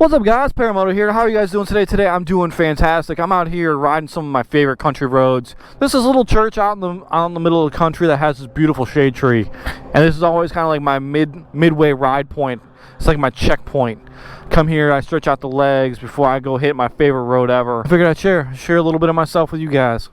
What's up, guys? Paramoto here. How are you guys doing today? Today I'm doing fantastic. I'm out here riding some of my favorite country roads. This is a little church out in the middle of the country that has this beautiful shade tree, and this is always kind of like my midway ride point. It's like my checkpoint. Come here, I stretch out the legs before I go hit my favorite road ever. I figured I'd share a little bit of myself with you guys.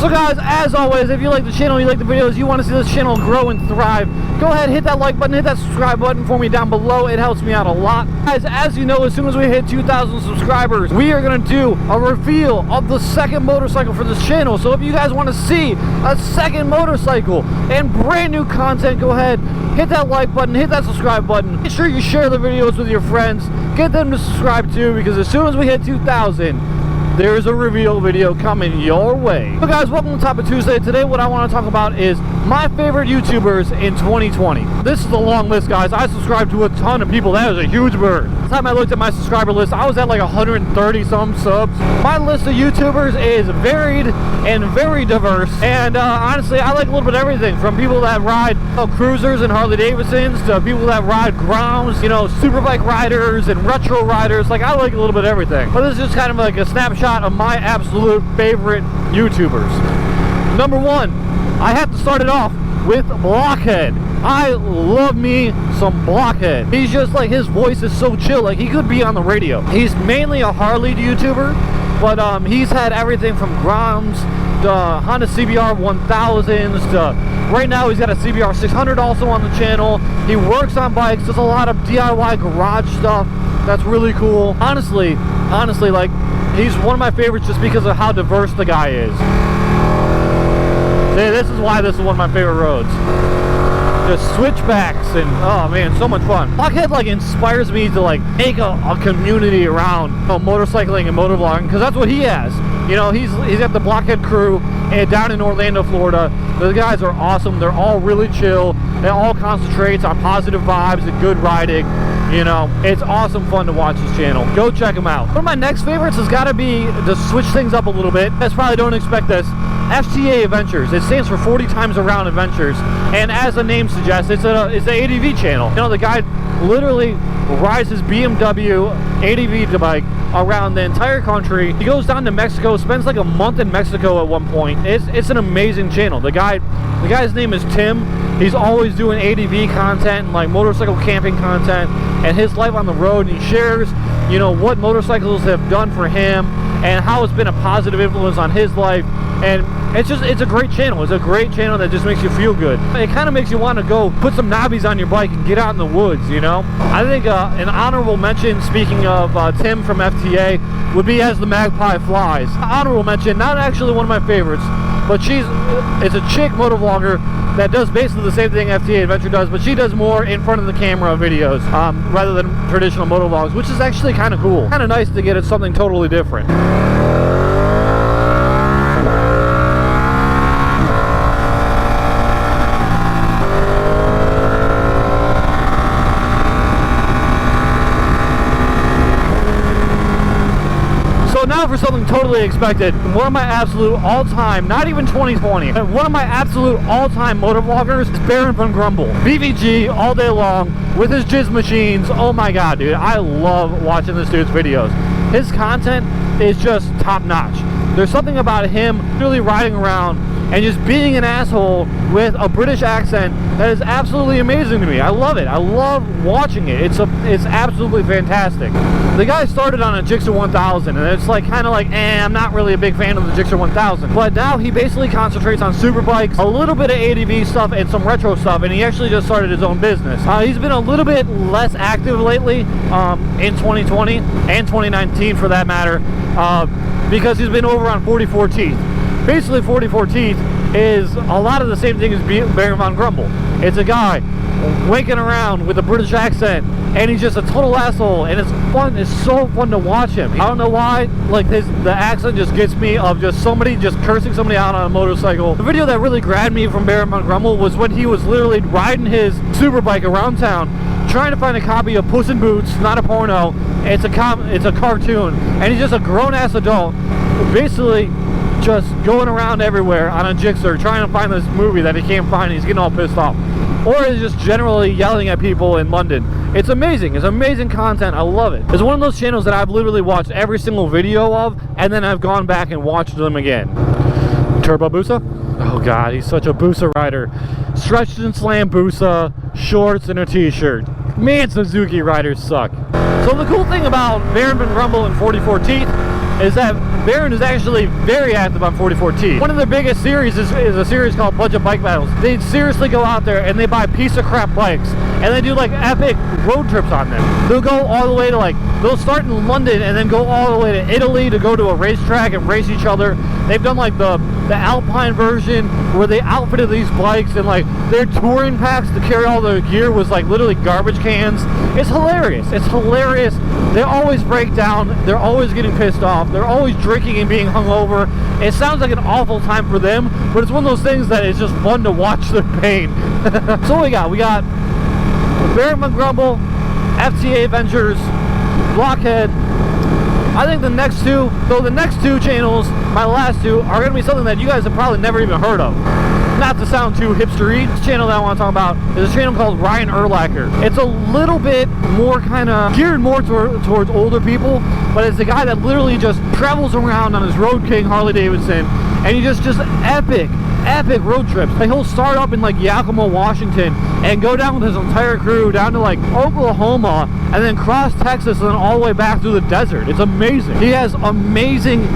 So guys, as always, if you like the channel, you like the videos, you want to see this channel grow and thrive, go ahead, hit that like button, hit that subscribe button for me down below. It helps me out a lot. Guys, as you know, as soon as we hit 2,000 subscribers, we are going to do a reveal of the second motorcycle for this channel. So if you guys want to see a second motorcycle and brand new content, go ahead, hit that like button, hit that subscribe button. Make sure you share the videos with your friends. Get them to subscribe too, because as soon as we hit 2,000, there's a reveal video coming your way. So guys, welcome to Top of Tuesday. Today what I want to talk about is my favorite YouTubers in 2020. This is a long list, guys. I subscribe to a ton of people. That is a huge bird. Last time I looked at my subscriber list, I was at like 130 some subs. My list of YouTubers is varied and very diverse, and honestly, I like a little bit of everything, from people that ride cruisers and Harley Davidsons to people that ride grounds, you know, superbike riders and retro riders. Like, I like a little bit of everything. But this is just kind of like a snapshot of my absolute favorite YouTubers. Number one, I have to start it off with Blockhead. I love me some Blockhead. He's just like, his voice is so chill, like he could be on the radio. He's mainly a Harley YouTuber, but he's had everything from grounds to Honda CBR 1000s to right now he's got a CBR 600 also on the channel. He works on bikes, does a lot of DIY garage stuff. That's really cool. Honestly, like, he's one of my favorites just because of how diverse the guy is. See, this is why this is one of my favorite roads. Just switchbacks and, oh man, so much fun. Blockhead like inspires me to like make a community around motorcycling and motovlogging, because that's what he has. You know, he's got the Blockhead crew down in Orlando, Florida. Those guys are awesome. They're all really chill. They all concentrate on positive vibes and good riding. You know, it's awesome fun to watch his channel. Go check him out. One of my next favorites has got to be, to switch things up a little bit, you guys probably don't expect this, FTA Adventures. It stands for 40 Times Around Adventures, and as the name suggests, it's an ADV channel. You know, the guy literally rides his BMW ADV bike around the entire country. He goes down to Mexico, spends like a month in Mexico at one point. It's an amazing channel. The guy's name is Tim. He's always doing ADV content and like motorcycle camping content and his life on the road, and he shares, you know, what motorcycles have done for him and how it's been a positive influence on his life. And it's a great channel. It's a great channel that just makes you feel good. It kind of makes you want to go put some knobbies on your bike and get out in the woods, you know. I think an honorable mention, speaking of Tim from FTA, would be As the Magpie Flies. Honorable mention, not actually one of my favorites, but it's a chick motovlogger that does basically the same thing FTA Adventure does, but she does more in front of the camera videos rather than traditional motovlogs, which is actually kind of cool. Kind of nice to get at something totally different. Now for something totally expected, one of my absolute all-time, not even 2020, one of my absolute all-time motovloggers is Baron von Grumble. BVG all day long with his jizz machines. Oh my god, dude, I love watching this dude's videos. His content is just top-notch. There's something about him really riding around and just being an asshole with a British accent that is absolutely amazing to me. I love it. I love watching it. It's absolutely fantastic. The guy started on a Gixxer 1000, and it's like kind of like, I'm not really a big fan of the Gixxer 1000. But now he basically concentrates on super bikes, a little bit of ADV stuff, and some retro stuff, and he actually just started his own business. He's been a little bit less active lately in 2020 and 2019 for that matter, because he's been over on 44 Teeth. Basically, 44 Teeth is a lot of the same thing as Baron von Grumble. It's a guy wanking around with a British accent, and he's just a total asshole, and it's fun. It's so fun to watch him. I don't know why, like, the accent just gets me, of just somebody just cursing somebody out on a motorcycle. The video that really grabbed me from Baron von Grumble was when he was literally riding his super bike around town, trying to find a copy of Puss in Boots, not a porno, It's a cartoon, and he's just a grown-ass adult, basically just going around everywhere on a jigsaw trying to find this movie that he can't find. He's getting all pissed off, or is just generally yelling at people in London. It's amazing. It's amazing content. I love it. It's one of those channels that I've literally watched every single video of, and then I've gone back and watched them again. Turbo Busa? Oh god, he's such a Busa rider. Stretched and slam Busa, shorts and a t-shirt. Man, Suzuki riders suck. So the cool thing about Baron Van Rumble and 44 Teeth is that Baron is actually very active on 44 Teeth. One of their biggest series is a series called Budget Bike Battles. They seriously go out there and they buy piece of crap bikes and they do like epic road trips on them. They'll go all the way to they'll start in London and then go all the way to Italy to go to a racetrack and race each other. They've done like the Alpine version where they outfitted these bikes and like their touring packs to carry all their gear was like literally garbage cans. It's hilarious. It's hilarious. They always break down. They're always getting pissed off. They're always drinking and being hungover. It sounds like an awful time for them, but it's one of those things that is just fun to watch their pain. So we got Baron Van Rumble, FTA Ventures, Blockhead. I think the next two channels, my last two, are going to be something that you guys have probably never even heard of. Not to sound too hipstery, this channel that I want to talk about is a channel called Ryan Urlacher. It's a little bit more kind of geared more towards older people, but it's a guy that literally just travels around on his Road King Harley Davidson, and he just epic road trips. Like he'll start up in like Yakima, Washington, and go down with his entire crew down to like Oklahoma, and then cross Texas, and then all the way back through the desert. It's amazing. He has amazing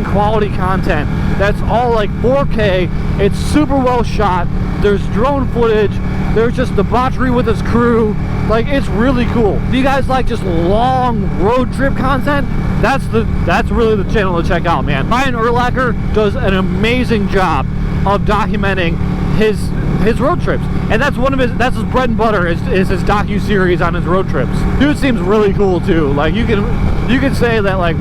quality content that's all like 4K. It's super well shot. There's drone footage. There's just debauchery with his crew. Like, it's really cool. If you guys like just long road trip content, that's really the channel to check out, man. Ryan Urlacher does an amazing job of documenting his road trips, and that's his bread and butter is his docu-series on his road trips. Dude seems really cool too. Like you can say that like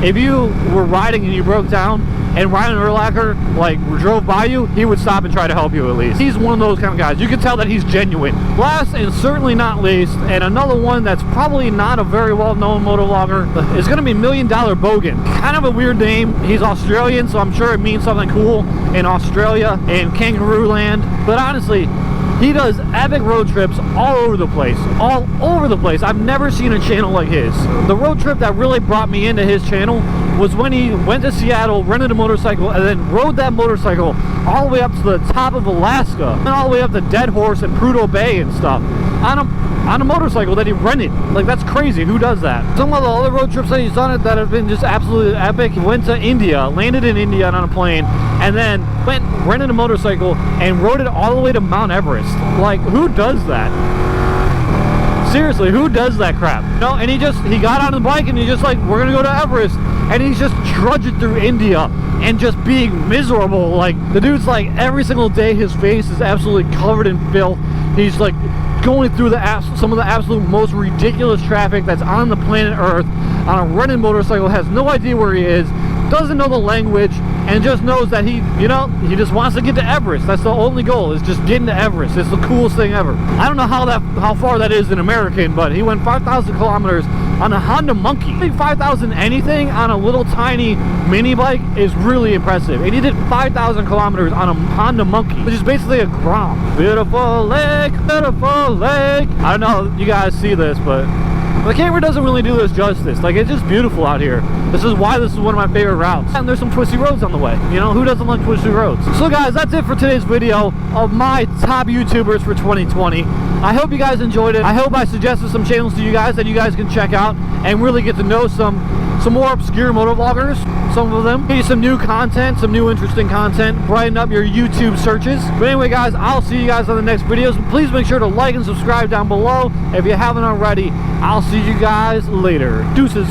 if you were riding and you broke down and Ryan Urlacher like drove by you, he would stop and try to help you at least. He's one of those kind of guys. You can tell that he's genuine. Last and certainly not least, and another one that's probably not a very well-known motovlogger, is going to be $1 Million Bogan. Kind of a weird name. He's Australian, so I'm sure it means something cool in Australia and Kangaroo Land. But honestly, he does epic road trips all over the place. All over the place. I've never seen a channel like his. The road trip that really brought me into his channel was when he went to Seattle, rented a motorcycle, and then rode that motorcycle all the way up to the top of Alaska, and all the way up to Dead Horse and Prudhoe Bay and stuff on a motorcycle that he rented. Like, that's crazy. Who does that? Some of the other road trips that he's done that have been just absolutely epic. He went to India, landed in India on a plane, and then rented a motorcycle and rode it all the way to Mount Everest. Like, who does that? Seriously, who does that crap? No, and he got on the bike and he's just like, we're gonna go to Everest, and he's just trudging through India and just being miserable. Like, the dude's like, every single day his face is absolutely covered in filth. He's like going through some of the absolute most ridiculous traffic that's on the planet Earth on a rented motorcycle, has no idea where he is, doesn't know the language, and just knows that he just wants to get to Everest. That's the only goal, is just getting to Everest. It's the coolest thing ever. I don't know how far that is in American, but he went 5,000 kilometers on a Honda Monkey. I think 5,000 anything on a little tiny mini bike is really impressive. And he did 5,000 kilometers on a Honda Monkey, which is basically a Grom. Beautiful lake, beautiful lake. I don't know if you guys see this, but the camera doesn't really do this justice. Like, it's just beautiful out here. This is why this is one of my favorite routes. And there's some twisty roads on the way. You know, who doesn't like twisty roads? So guys, that's it for today's video of my top YouTubers for 2020. I hope you guys enjoyed it. I hope I suggested some channels to you guys that you guys can check out and really get to know some more obscure motovloggers, some of them. Get you some new content, some new interesting content, brighten up your YouTube searches. But anyway guys, I'll see you guys on the next videos. Please make sure to like and subscribe down below if you haven't already. I'll see you guys later. Deuces.